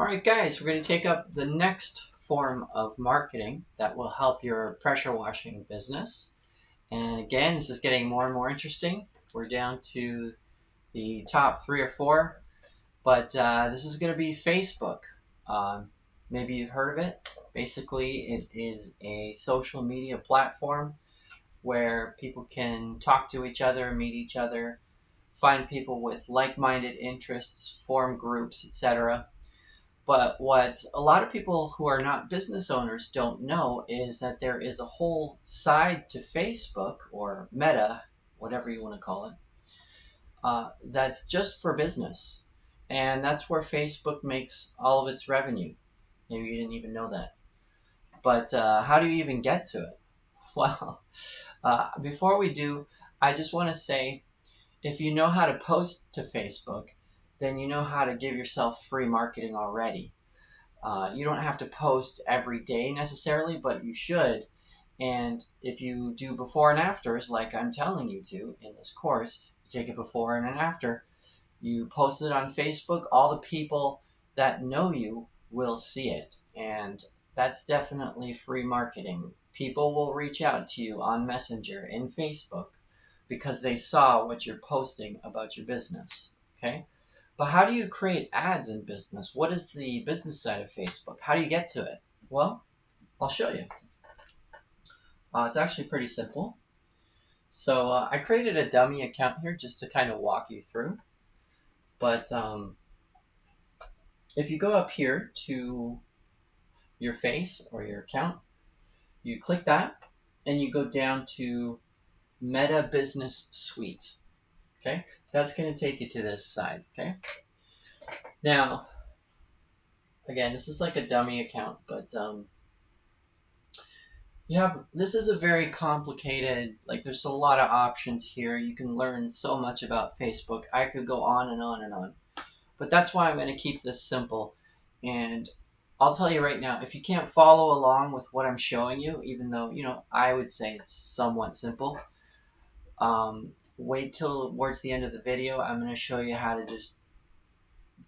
All right, guys, we're going to take up the next form of marketing that will help your pressure washing business. And again, this is getting more and more interesting. We're down to the top 3 or 4, but this is going to be Facebook. Maybe you've heard of it. Basically, it is a social media platform where people can talk to each other, meet each other, find people with like-minded interests, form groups, etc. But what a lot of people who are not business owners don't know is that there is a whole side to Facebook, or Meta, whatever you want to call it, that's just for business. And that's where Facebook makes all of its revenue. Maybe you didn't even know that. But how do you even get to it? Well, before we do, I just want to say, if you know how to post to Facebook, then you know how to give yourself free marketing already. You don't have to post every day necessarily, but you should. And if you do before and afters, like I'm telling you to in this course, you take a before and an after, you post it on Facebook, all the people that know you will see it. And that's definitely free marketing. People will reach out to you on Messenger in Facebook because they saw what you're posting about your business. Okay? But how do you create ads in business? What is the business side of Facebook? How do you get to it? Well, I'll show you. It's actually pretty simple. So I created a dummy account here just to kind of walk you through. But if you go up here to your face or your account, you click that and you go down to Meta Business Suite. Okay, that's going to take you to this side. Okay, now again, this is like a dummy account, but this is a very complicated, like there's a lot of options here. You can learn so much about Facebook. I could go on and on and on, but that's why I'm going to keep this simple. And I'll tell you right now, if you can't follow along with what I'm showing you, even though, I would say it's somewhat simple, wait till towards the end of the video. I'm going to show you how to just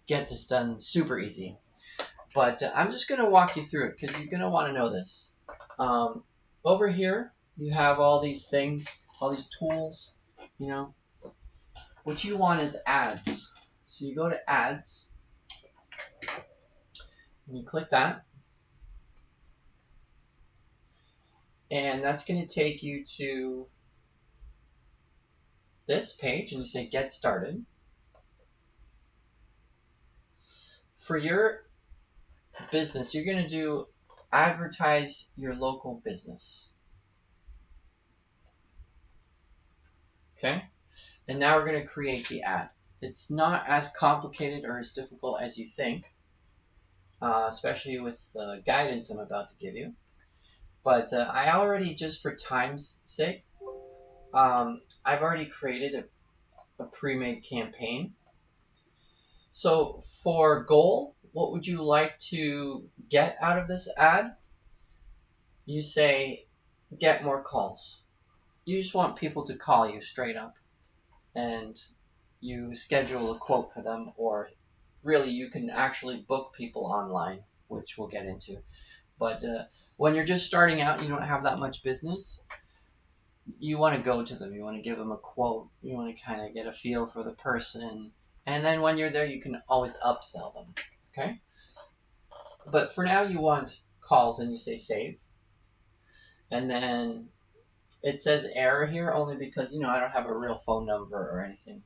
get this done super easy. But I'm just going to walk you through it because you're going to want to know this. Over here, you have all these things, all these tools, What you want is ads. So you go to ads, and you click that. And that's going to take you to this page, and you say get started. For your business, you're going to do advertise your local business. Okay? And now we're going to create the ad. It's not as complicated or as difficult as you think, especially with the guidance I'm about to give you. But I already, just for time's sake, I've already created a pre-made campaign. So for goal, what would you like to get out of this ad? You say, get more calls. You just want people to call you straight up, and you schedule a quote for them, or really you can actually book people online, which we'll get into. But when you're just starting out, you don't have that much business, you want to go to them, you want to give them a quote, you want to kind of get a feel for the person, and then when you're there, you can always upsell them. Okay? But for now, you want calls, and you say save. And then it says error here only because, I don't have a real phone number or anything.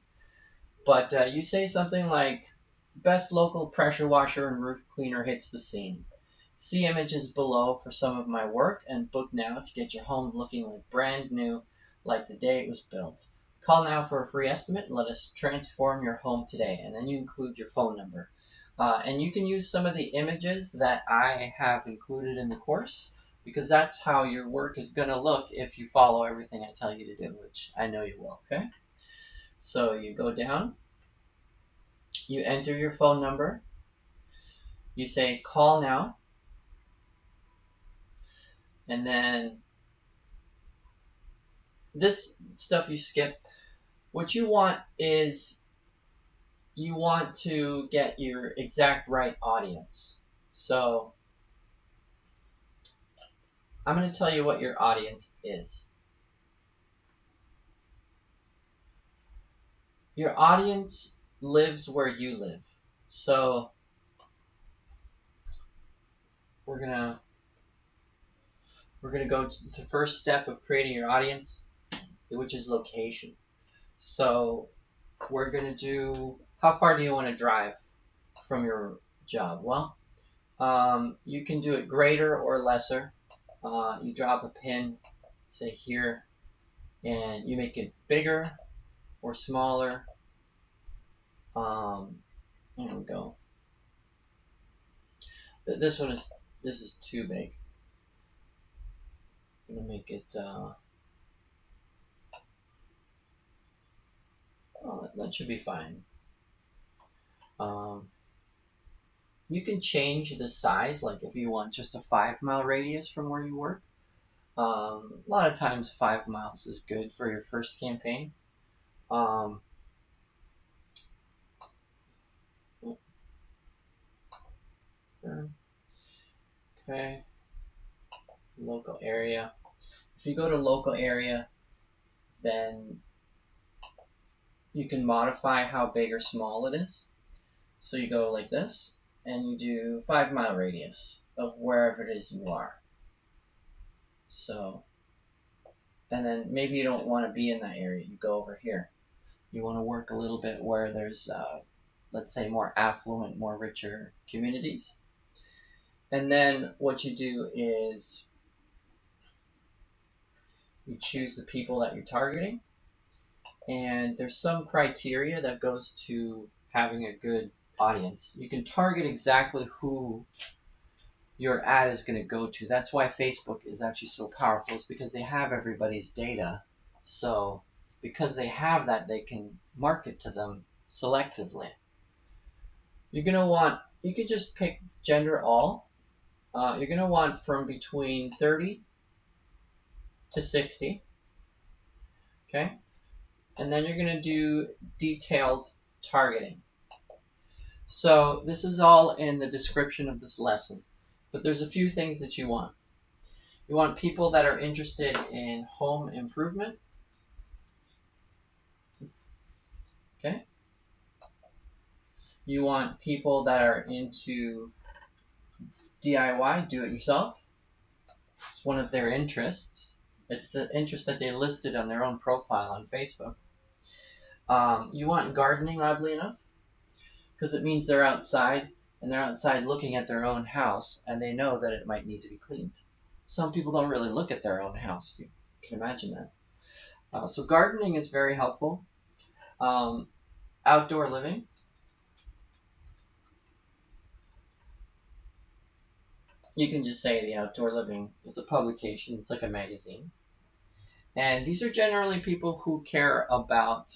But you say something like, best local pressure washer and roof cleaner hits the scene. See images below for some of my work and book now to get your home looking like brand new, like the day it was built. Call now for a free estimate and let us transform your home today. And then you include your phone number. And you can use some of the images that I have included in the course, because that's how your work is going to look if you follow everything I tell you to do, which I know you will, okay? So you go down, you enter your phone number, you say call now, and then this stuff you skip. What you want is you want to get your exact right audience. So I'm going to tell you what your audience is. Your audience lives where you live. So we're gonna go to the first step of creating your audience, which is location. So we're gonna do, how far do you want to drive from your job? Well, you can do it greater or lesser. You drop a pin, say here, and you make it bigger or smaller. There we go. This is too big. I'm gonna make it. Oh, that should be fine. You can change the size, like if you want just a 5 mile radius from where you work. A lot of times 5 miles is good for your first campaign. Okay, local area. If you go to local area, then you can modify how big or small it is. So you go like this, and you do 5 mile radius of wherever it is you are. So, and then maybe you don't want to be in that area. You go over here. You want to work a little bit where there's, let's say, more affluent, more richer communities. And then what you do is you choose the people that you're targeting. And there's some criteria that goes to having a good audience. You can target exactly who your ad is going to go to. That's why Facebook is actually so powerful, is because they have everybody's data. So because they have that, they can market to them selectively. You're going to want, you could just pick gender all. You're going to want from between 30 to 60. Okay. And then you're going to do detailed targeting. So this is all in the description of this lesson, but there's a few things that you want. You want people that are interested in home improvement. Okay. You want people that are into DIY, do it yourself. It's one of their interests. It's the interest that they listed on their own profile on Facebook. You want gardening, oddly enough, because it means they're outside, and they're outside looking at their own house, and they know that it might need to be cleaned. Some people don't really look at their own house, if you can imagine that. So gardening is very helpful. Outdoor living. You can just say the outdoor living. It's a publication. It's like a magazine. And these are generally people who care about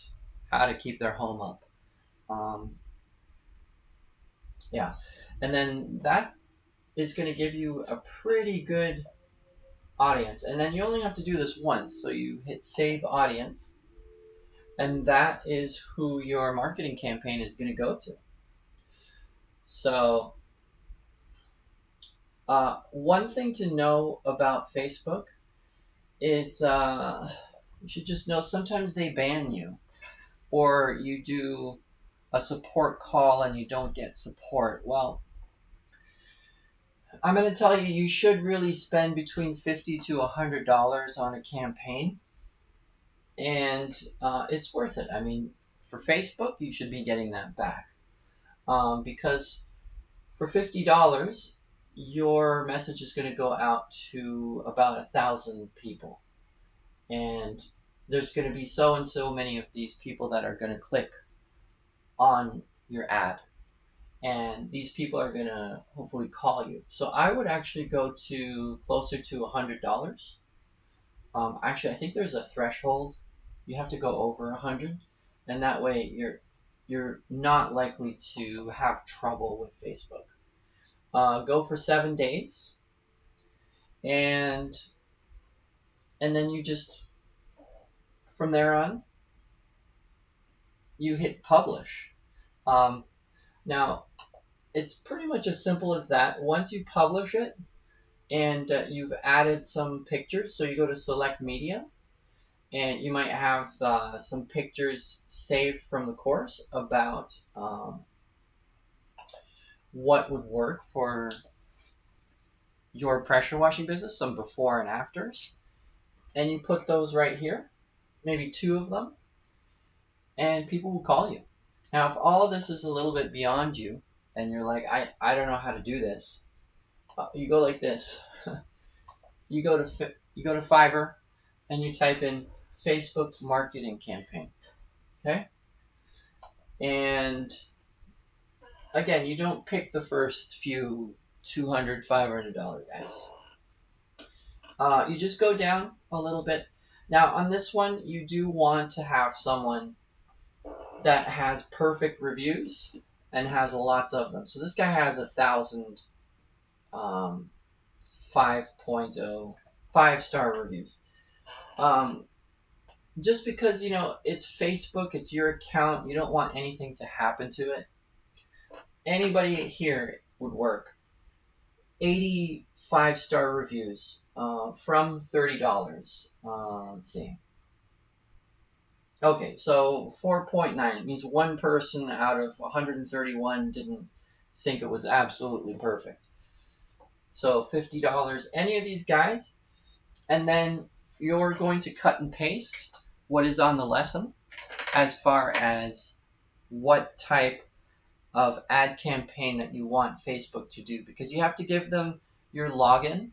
how to keep their home up. Yeah. And then that is going to give you a pretty good audience. And then you only have to do this once. So you hit save audience. And that is who your marketing campaign is going to go to. So one thing to know about Facebook is you should just know sometimes they ban you, or you do a support call and you don't get support. Well, I'm going to tell you, you should really spend between $50 to $100 on a campaign, and it's worth it. I mean, for Facebook, you should be getting that back, because for $50, your message is going to go out to about 1,000 people, and there's going to be so and so many of these people that are going to click on your ad, and these people are going to hopefully call you. So I would actually go to closer to $100. Actually, I think there's a threshold. You have to go over 100, and that way you're not likely to have trouble with Facebook. Go for 7 days, and then you just, from there on, you hit publish. Um, Now, it's pretty much as simple as that. Once you publish it and you've added some pictures, so you go to select media and you might have some pictures saved from the course about what would work for your pressure washing business, some before and afters. And you put those right here, maybe two of them, and people will call you. Now, if all of this is a little bit beyond you and you're like, I don't know how to do this, you go like this. You go to Fiverr and you type in Facebook marketing campaign. Okay? And again, you don't pick the first few $200, $500 guys. You just go down a little bit. Now, on this one, you do want to have someone that has perfect reviews and has lots of them. So this guy has 1,000 5.0 5-star reviews. Just because, it's Facebook, it's your account, you don't want anything to happen to it. Anybody here would work. 85-star reviews from $30. Let's see. Okay, so 4.9. It means one person out of 131 didn't think it was absolutely perfect. So $50, any of these guys, and then you're going to cut and paste what is on the lesson as far as what type of ad campaign that you want Facebook to do, because you have to give them your login.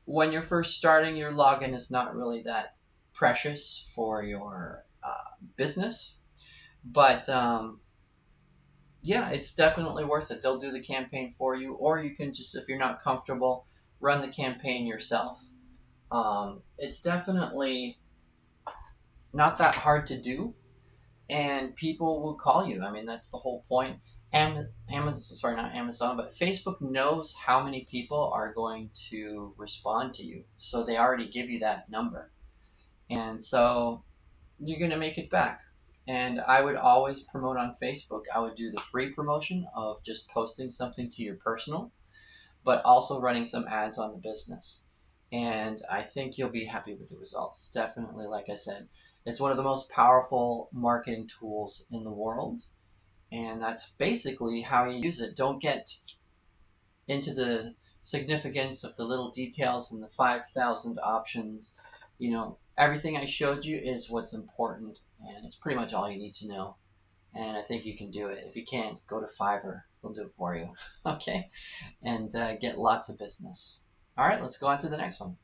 When you're first starting, your login is not really that precious for your business, but yeah, it's definitely worth it. They'll do the campaign for you, or you can just, if you're not comfortable, run the campaign yourself. It's definitely not that hard to do, and people will call you. I mean, that's the whole point. Amazon, sorry, not Amazon, but Facebook knows how many people are going to respond to you, so they already give you that number, and so you're going to make it back. And I would always promote on Facebook. I would do the free promotion of just posting something to your personal, but also running some ads on the business. And I think you'll be happy with the results. It's definitely, like I said, it's one of the most powerful marketing tools in the world. And that's basically how you use it. Don't get into the significance of the little details and the 5,000 options. Everything I showed you is what's important, and it's pretty much all you need to know. And I think you can do it. If you can't, go to Fiverr. They'll do it for you. Okay? And get lots of business. All right, let's go on to the next one.